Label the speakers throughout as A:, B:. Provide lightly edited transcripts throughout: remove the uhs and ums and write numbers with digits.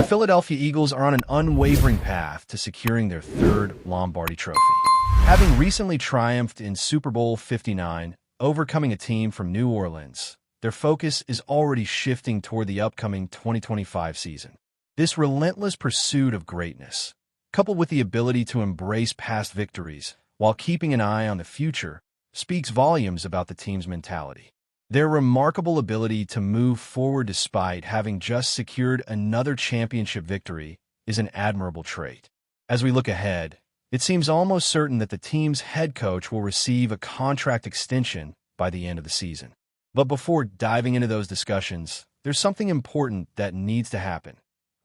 A: The Philadelphia Eagles are on an unwavering path to securing their third Lombardi Trophy. Having recently triumphed in Super Bowl 59, overcoming a team from New Orleans, their focus is already shifting toward the upcoming 2025 season. This relentless pursuit of greatness, coupled with the ability to embrace past victories while keeping an eye on the future, speaks volumes about the team's mentality. Their remarkable ability to move forward despite having just secured another championship victory is an admirable trait. As we look ahead, it seems almost certain that the team's head coach will receive a contract extension by the end of the season. But before diving into those discussions, there's something important that needs to happen: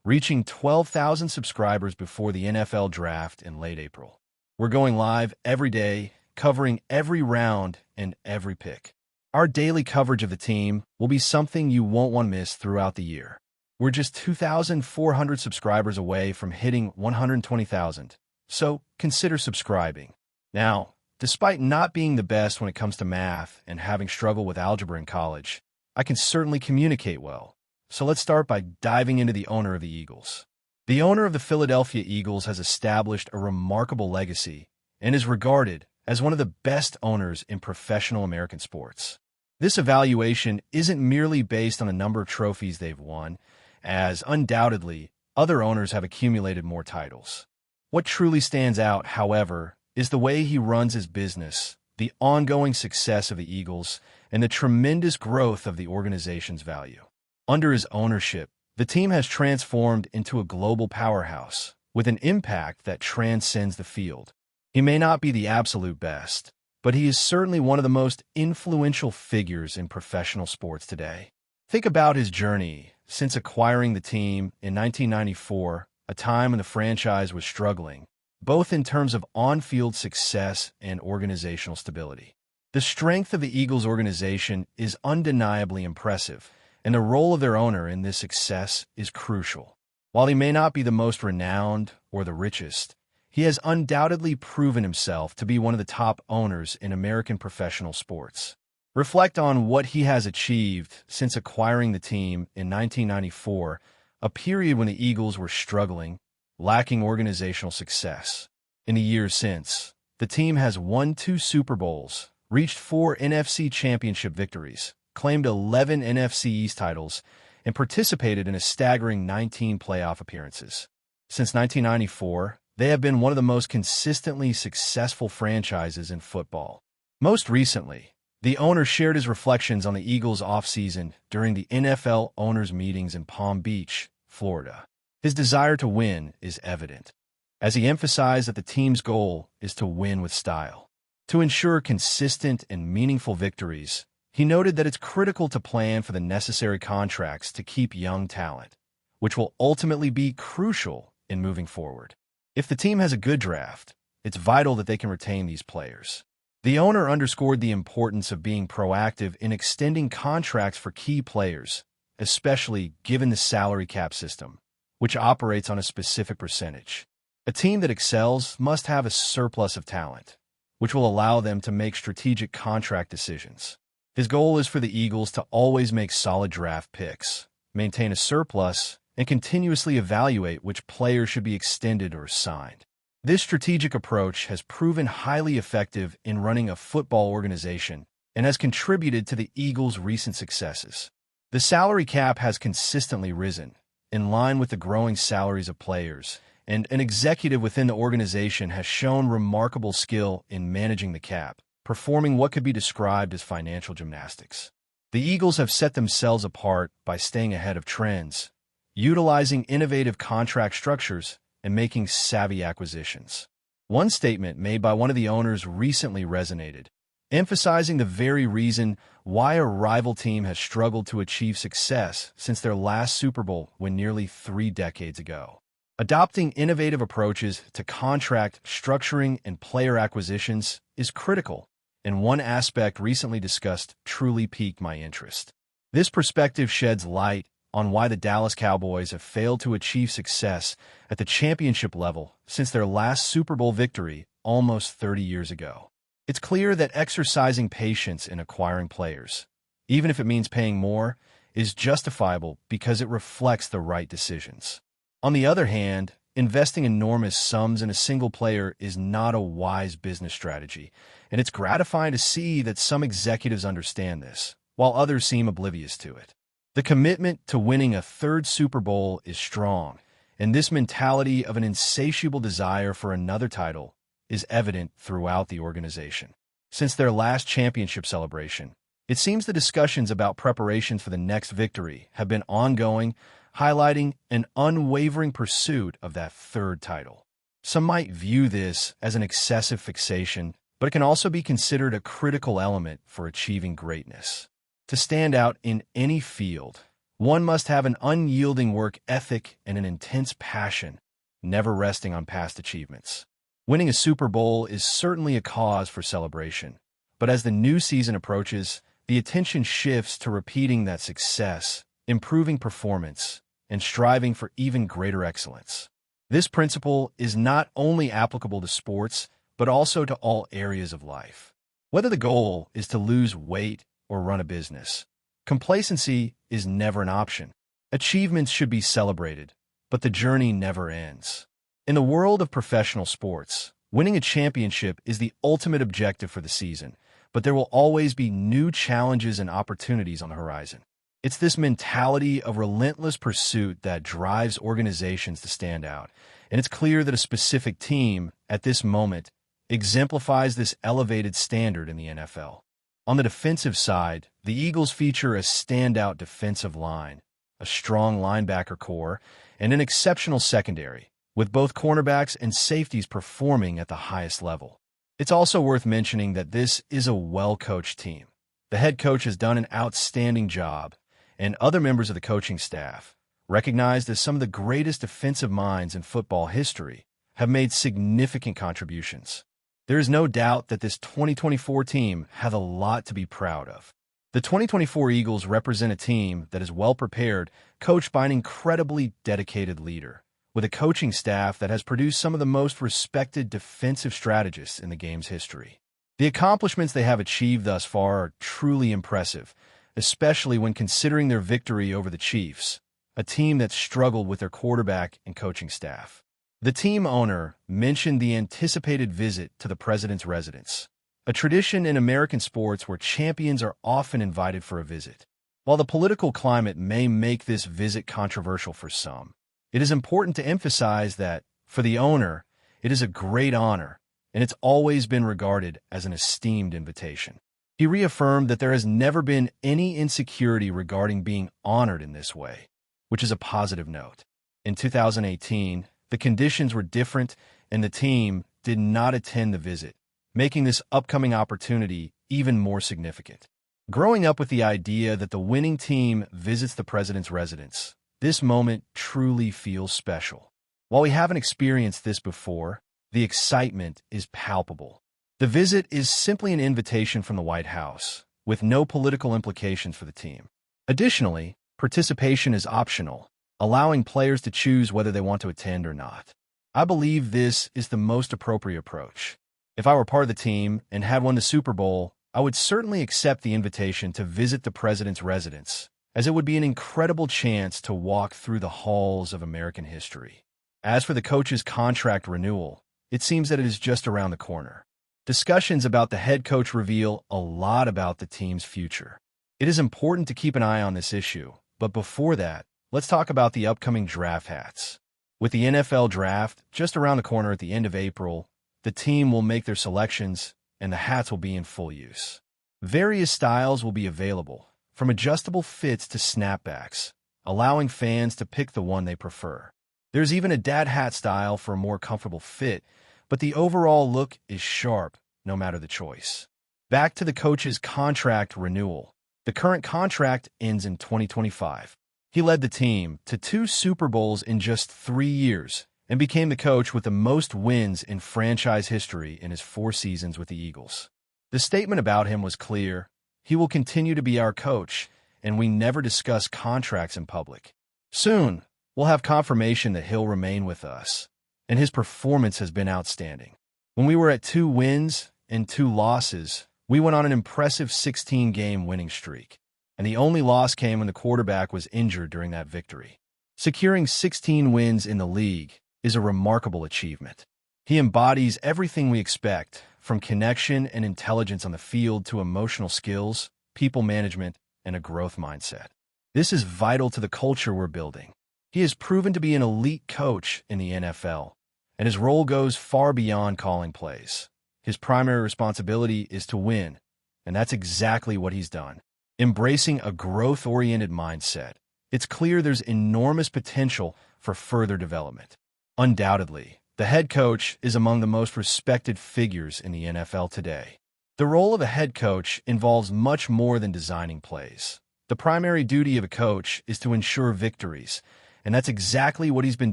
A: reaching 12,000 subscribers before the NFL draft in late April. We're going live every day, covering every round and every pick. Our daily coverage of the team will be something you won't want to miss throughout the year. We're just 2,400 subscribers away from hitting 120,000, so consider subscribing. Now, despite not being the best when it comes to math and having struggled with algebra in college, I can certainly communicate well. So let's start by diving into the owner of the Eagles. The owner of the Philadelphia Eagles has established a remarkable legacy and is regarded as one of the best owners in professional American sports. This evaluation isn't merely based on the number of trophies they've won, as undoubtedly other owners have accumulated more titles. What truly stands out, however, is the way he runs his business, the ongoing success of the Eagles, and the tremendous growth of the organization's value. Under his ownership, the team has transformed into a global powerhouse with an impact that transcends the field. He may not be the absolute best, but he is certainly one of the most influential figures in professional sports today. Think about his journey since acquiring the team in 1994, a time when the franchise was struggling, both in terms of on-field success and organizational stability. The strength of the Eagles organization is undeniably impressive, and the role of their owner in this success is crucial. While he may not be the most renowned or the richest, he has undoubtedly proven himself to be one of the top owners in American professional sports. Reflect on what he has achieved since acquiring the team in 1994, a period when the Eagles were struggling, lacking organizational success. In the years since, the team has won 2 Super Bowls, reached 4 NFC championship victories, claimed 11 NFC East titles, and participated in a staggering 19 playoff appearances. Since 1994, they have been one of the most consistently successful franchises in football. Most recently, the owner shared his reflections on the Eagles' offseason during the NFL owners' meetings in Palm Beach, Florida. His desire to win is evident, as he emphasized that the team's goal is to win with style. To ensure consistent and meaningful victories, he noted that it's critical to plan for the necessary contracts to keep young talent, which will ultimately be crucial in moving forward. If the team has a good draft, it's vital that they can retain these players. The owner underscored the importance of being proactive in extending contracts for key players, especially given the salary cap system, which operates on a specific percentage. A team that excels must have a surplus of talent, which will allow them to make strategic contract decisions. His goal is for the Eagles to always make solid draft picks, maintain a surplus, and continuously evaluate which players should be extended or signed. This strategic approach has proven highly effective in running a football organization and has contributed to the Eagles' recent successes. The salary cap has consistently risen, in line with the growing salaries of players, and an executive within the organization has shown remarkable skill in managing the cap, performing what could be described as financial gymnastics. The Eagles have set themselves apart by staying ahead of trends, utilizing innovative contract structures, and making savvy acquisitions. One statement made by one of the owners recently resonated, emphasizing the very reason why a rival team has struggled to achieve success since their last Super Bowl when nearly 3 decades ago. Adopting innovative approaches to contract structuring and player acquisitions is critical, and one aspect recently discussed truly piqued my interest. This perspective sheds light on why the Dallas Cowboys have failed to achieve success at the championship level since their last Super Bowl victory almost 30 years ago. It's clear that exercising patience in acquiring players, even if it means paying more, is justifiable because it reflects the right decisions. On the other hand, investing enormous sums in a single player is not a wise business strategy, and it's gratifying to see that some executives understand this, while others seem oblivious to it. The commitment to winning a third Super Bowl is strong, and this mentality of an insatiable desire for another title is evident throughout the organization. Since their last championship celebration, it seems the discussions about preparations for the next victory have been ongoing, highlighting an unwavering pursuit of that third title. Some might view this as an excessive fixation, but it can also be considered a critical element for achieving greatness. To stand out in any field, one must have an unyielding work ethic and an intense passion, never resting on past achievements. Winning a Super Bowl is certainly a cause for celebration, but as the new season approaches, the attention shifts to repeating that success, improving performance, and striving for even greater excellence. This principle is not only applicable to sports, but also to all areas of life. Whether the goal is to lose weight or run a business, complacency is never an option. Achievements should be celebrated, but the journey never ends. In the world of professional sports, winning a championship is the ultimate objective for the season, but there will always be new challenges and opportunities on the horizon. It's this mentality of relentless pursuit that drives organizations to stand out, and it's clear that a specific team, at this moment, exemplifies this elevated standard in the NFL. On the defensive side, the Eagles feature a standout defensive line, a strong linebacker core, and an exceptional secondary, with both cornerbacks and safeties performing at the highest level. It's also worth mentioning that this is a well-coached team. The head coach has done an outstanding job, and other members of the coaching staff, recognized as some of the greatest defensive minds in football history, have made significant contributions. There is no doubt that this 2024 team has a lot to be proud of. The 2024 Eagles represent a team that is well prepared, coached by an incredibly dedicated leader, with a coaching staff that has produced some of the most respected defensive strategists in the game's history. The accomplishments they have achieved thus far are truly impressive, especially when considering their victory over the Chiefs, a team that struggled with their quarterback and coaching staff. The team owner mentioned the anticipated visit to the president's residence, a tradition in American sports where champions are often invited for a visit. While the political climate may make this visit controversial for some, it is important to emphasize that, for the owner, it is a great honor, and it's always been regarded as an esteemed invitation. He reaffirmed that there has never been any insecurity regarding being honored in this way, which is a positive note. In 2018, the conditions were different and the team did not attend the visit, making this upcoming opportunity even more significant. Growing up with the idea that the winning team visits the president's residence, this moment truly feels special. While we haven't experienced this before, the excitement is palpable. The visit is simply an invitation from the White House, with no political implications for the team. Additionally, participation is optional, allowing players to choose whether they want to attend or not. I believe this is the most appropriate approach. If I were part of the team and had won the Super Bowl, I would certainly accept the invitation to visit the president's residence, as it would be an incredible chance to walk through the halls of American history. As for the coach's contract renewal, it seems that it is just around the corner. Discussions about the head coach reveal a lot about the team's future. It is important to keep an eye on this issue, but before that, let's talk about the upcoming draft hats. With the NFL draft just around the corner at the end of April, the team will make their selections and the hats will be in full use. Various styles will be available, from adjustable fits to snapbacks, allowing fans to pick the one they prefer. There's even a dad hat style for a more comfortable fit, but the overall look is sharp, no matter the choice. Back to the coach's contract renewal. The current contract ends in 2025. He led the team to 2 Super Bowls in just 3 years and became the coach with the most wins in franchise history in his 4 seasons with the Eagles. The statement about him was clear: he will continue to be our coach, and we never discuss contracts in public. Soon, we'll have confirmation that he'll remain with us, and his performance has been outstanding. When we were at 2 wins and 2 losses, we went on an impressive 16-game winning streak, and the only loss came when the quarterback was injured during that victory. Securing 16 wins in the league is a remarkable achievement. He embodies everything we expect, from connection and intelligence on the field to emotional skills, people management, and a growth mindset. This is vital to the culture we're building. He has proven to be an elite coach in the NFL, and his role goes far beyond calling plays. His primary responsibility is to win, and that's exactly what he's done. Embracing a growth-oriented mindset, it's clear there's enormous potential for further development. Undoubtedly, the head coach is among the most respected figures in the NFL today. The role of a head coach involves much more than designing plays. The primary duty of a coach is to ensure victories, and that's exactly what he's been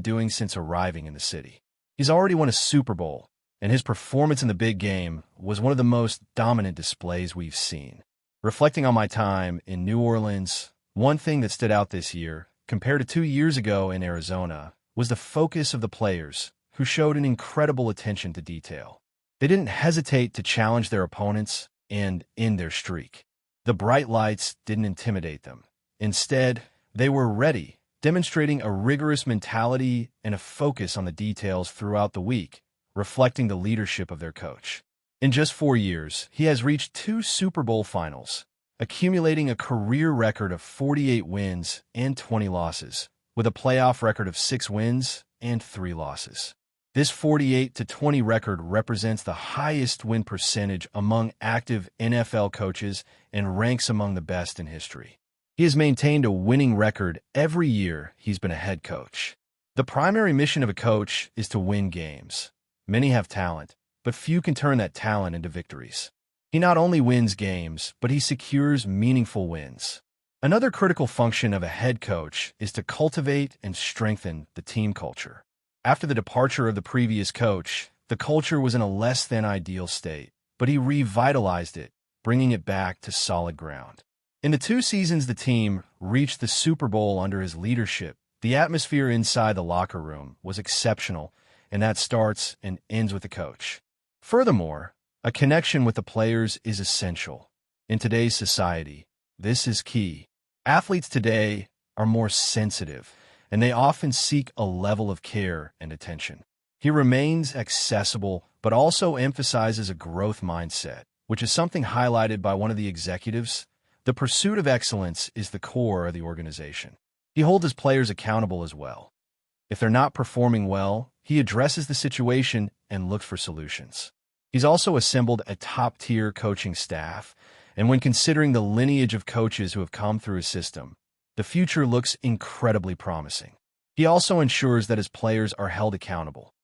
A: doing since arriving in the city. He's already won a Super Bowl, and his performance in the big game was one of the most dominant displays we've seen. Reflecting on my time in New Orleans, one thing that stood out this year, compared to 2 years ago in Arizona, was the focus of the players, who showed an incredible attention to detail. They didn't hesitate to challenge their opponents and end their streak. The bright lights didn't intimidate them. Instead, they were ready, demonstrating a rigorous mentality and a focus on the details throughout the week, reflecting the leadership of their coach. In just 4 years, he has reached 2 Super Bowl finals, accumulating a career record of 48 wins and 20 losses, with a playoff record of 6 wins and 3 losses. This 48-20 record represents the highest win percentage among active NFL coaches and ranks among the best in history. He has maintained a winning record every year he's been a head coach. The primary mission of a coach is to win games. Many have talent, but few can turn that talent into victories. He not only wins games, but he secures meaningful wins. Another critical function of a head coach is to cultivate and strengthen the team culture. After the departure of the previous coach, the culture was in a less than ideal state, but he revitalized it, bringing it back to solid ground. In the 2 seasons the team reached the Super Bowl under his leadership, the atmosphere inside the locker room was exceptional, and that starts and ends with the coach. Furthermore, a connection with the players is essential. In today's society, this is key. Athletes today are more sensitive, and they often seek a level of care and attention. He remains accessible, but also emphasizes a growth mindset, which is something highlighted by one of the executives. The pursuit of excellence is the core of the organization. He holds his players accountable as well. If they're not performing well, he addresses the situation and looks for solutions. He's also assembled a top-tier coaching staff, and when considering the lineage of coaches who have come through his system, the future looks incredibly promising. He also ensures that his players are held accountable.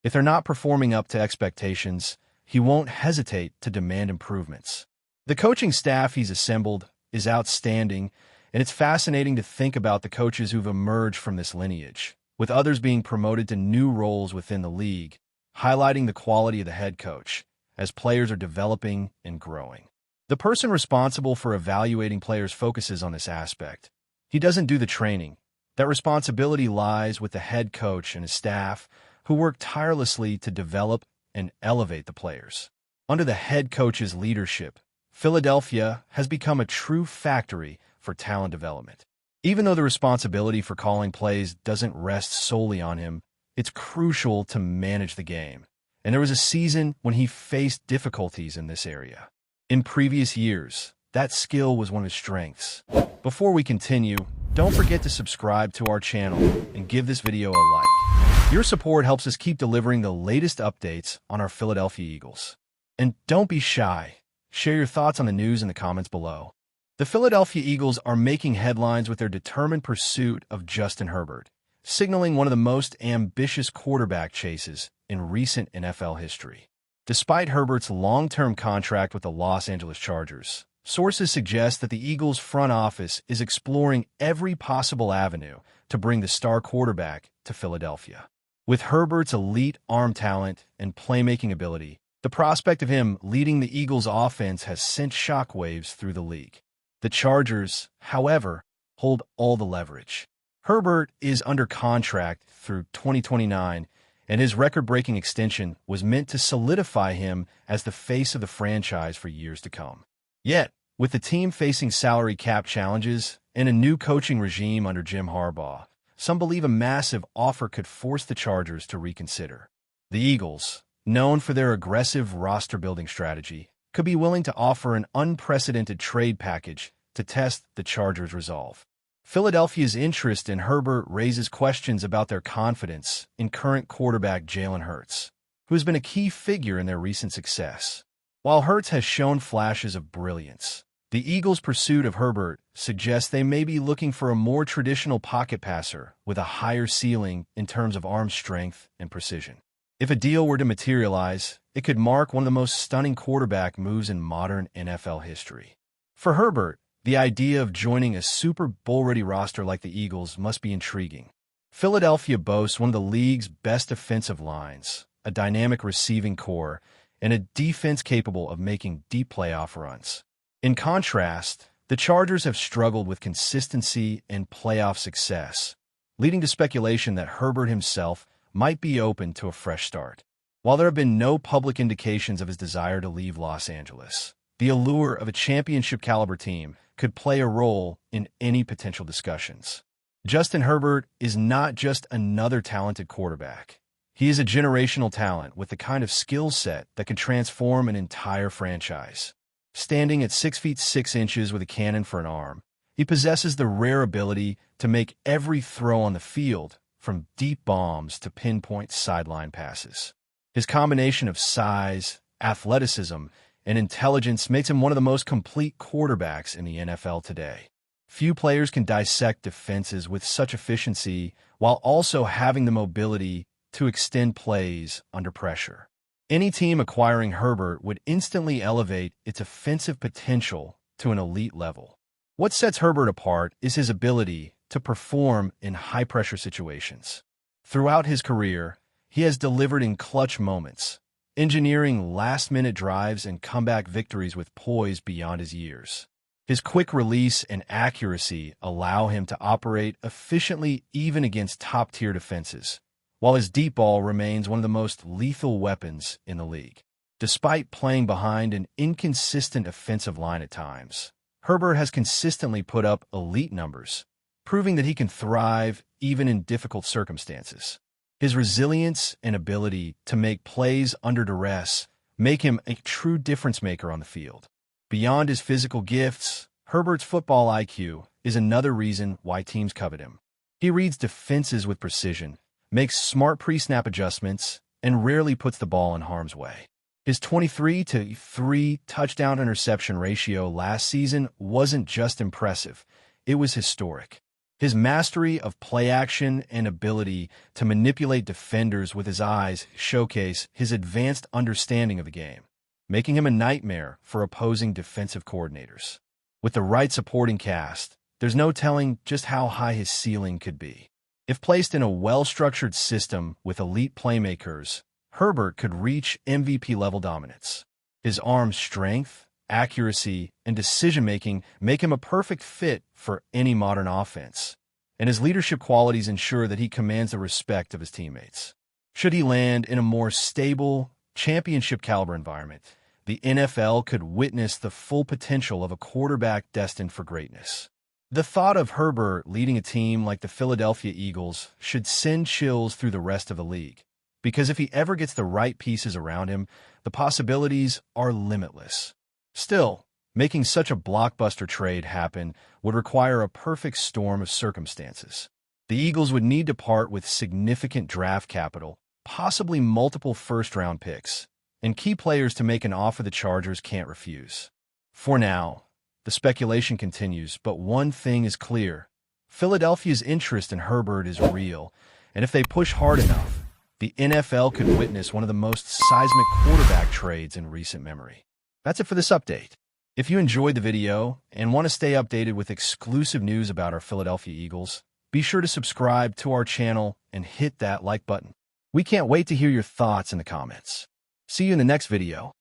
A: If they're not performing up to expectations, he won't hesitate to demand improvements. The coaching staff he's assembled is outstanding, and it's fascinating to think about the coaches who've emerged from this lineage, with others being promoted to new roles within the league, highlighting the quality of the head coach as players are developing and growing. The person responsible for evaluating players focuses on this aspect. He doesn't do the training. That responsibility lies with the head coach and his staff, who work tirelessly to develop and elevate the players. Under the head coach's leadership, Philadelphia has become a true factory for talent development. Even though the responsibility for calling plays doesn't rest solely on him, it's crucial to manage the game. And there was a season when he faced difficulties in this area. In previous years, that skill was one of his strengths. Before we continue, don't forget to subscribe to our channel and give this video a like. Your support helps us keep delivering the latest updates on our Philadelphia Eagles. And don't be shy. Share your thoughts on the news in the comments below. The Philadelphia Eagles are making headlines with their determined pursuit of Justin Herbert, signaling one of the most ambitious quarterback chases in recent NFL history. Despite Herbert's long-term contract with the Los Angeles Chargers, sources suggest that the Eagles' front office is exploring every possible avenue to bring the star quarterback to Philadelphia. With Herbert's elite arm talent and playmaking ability, the prospect of him leading the Eagles' offense has sent shockwaves through the league. The Chargers, however, hold all the leverage. Herbert is under contract through 2029, and his record-breaking extension was meant to solidify him as the face of the franchise for years to come. Yet, with the team facing salary cap challenges and a new coaching regime under Jim Harbaugh, some believe a massive offer could force the Chargers to reconsider. The Eagles, known for their aggressive roster-building strategy, could be willing to offer an unprecedented trade package to test the Chargers' resolve. Philadelphia's interest in Herbert raises questions about their confidence in current quarterback Jalen Hurts, who has been a key figure in their recent success. While Hurts has shown flashes of brilliance, the Eagles' pursuit of Herbert suggests they may be looking for a more traditional pocket passer with a higher ceiling in terms of arm strength and precision. If a deal were to materialize, it could mark one of the most stunning quarterback moves in modern NFL history. For Herbert, the idea of joining a Super Bowl-ready roster like the Eagles must be intriguing. Philadelphia boasts one of the league's best offensive lines, a dynamic receiving core, and a defense capable of making deep playoff runs. In contrast, the Chargers have struggled with consistency and playoff success, leading to speculation that Herbert himself might be open to a fresh start. While there have been no public indications of his desire to leave Los Angeles, the allure of a championship-caliber team could play a role in any potential discussions. Justin Herbert is not just another talented quarterback. He is a generational talent with the kind of skill set that can transform an entire franchise. Standing at 6 feet 6 inches with a cannon for an arm, he possesses the rare ability to make every throw on the field, from deep bombs to pinpoint sideline passes. His combination of size, athleticism, and intelligence makes him one of the most complete quarterbacks in the NFL today. Few players can dissect defenses with such efficiency while also having the mobility to extend plays under pressure. Any team acquiring Herbert would instantly elevate its offensive potential to an elite level. What sets Herbert apart is his ability to perform in high-pressure situations. Throughout his career, he has delivered in clutch moments, engineering last-minute drives and comeback victories with poise beyond his years. His quick release and accuracy allow him to operate efficiently even against top-tier defenses, while his deep ball remains one of the most lethal weapons in the league. Despite playing behind an inconsistent offensive line at times, Herbert has consistently put up elite numbers, proving that he can thrive even in difficult circumstances. His resilience and ability to make plays under duress make him a true difference-maker on the field. Beyond his physical gifts, Herbert's football IQ is another reason why teams covet him. He reads defenses with precision, makes smart pre-snap adjustments, and rarely puts the ball in harm's way. His 23-3 touchdown-interception ratio last season wasn't just impressive, it was historic. His mastery of play action and ability to manipulate defenders with his eyes showcase his advanced understanding of the game, making him a nightmare for opposing defensive coordinators. With the right supporting cast, there's no telling just how high his ceiling could be. If placed in a well-structured system with elite playmakers, Herbert could reach MVP-level dominance. His arm strength, accuracy, and decision-making make him a perfect fit for any modern offense, and his leadership qualities ensure that he commands the respect of his teammates. Should he land in a more stable, championship-caliber environment, the NFL could witness the full potential of a quarterback destined for greatness. The thought of Herbert leading a team like the Philadelphia Eagles should send chills through the rest of the league, because if he ever gets the right pieces around him, the possibilities are limitless. Still, making such a blockbuster trade happen would require a perfect storm of circumstances. The Eagles would need to part with significant draft capital, possibly multiple first-round picks, and key players to make an offer the Chargers can't refuse. For now, the speculation continues, but one thing is clear. Philadelphia's interest in Herbert is real, and if they push hard enough, the NFL could witness one of the most seismic quarterback trades in recent memory. That's it for this update. If you enjoyed the video and want to stay updated with exclusive news about our Philadelphia Eagles, be sure to subscribe to our channel and hit that like button. We can't wait to hear your thoughts in the comments. See you in the next video.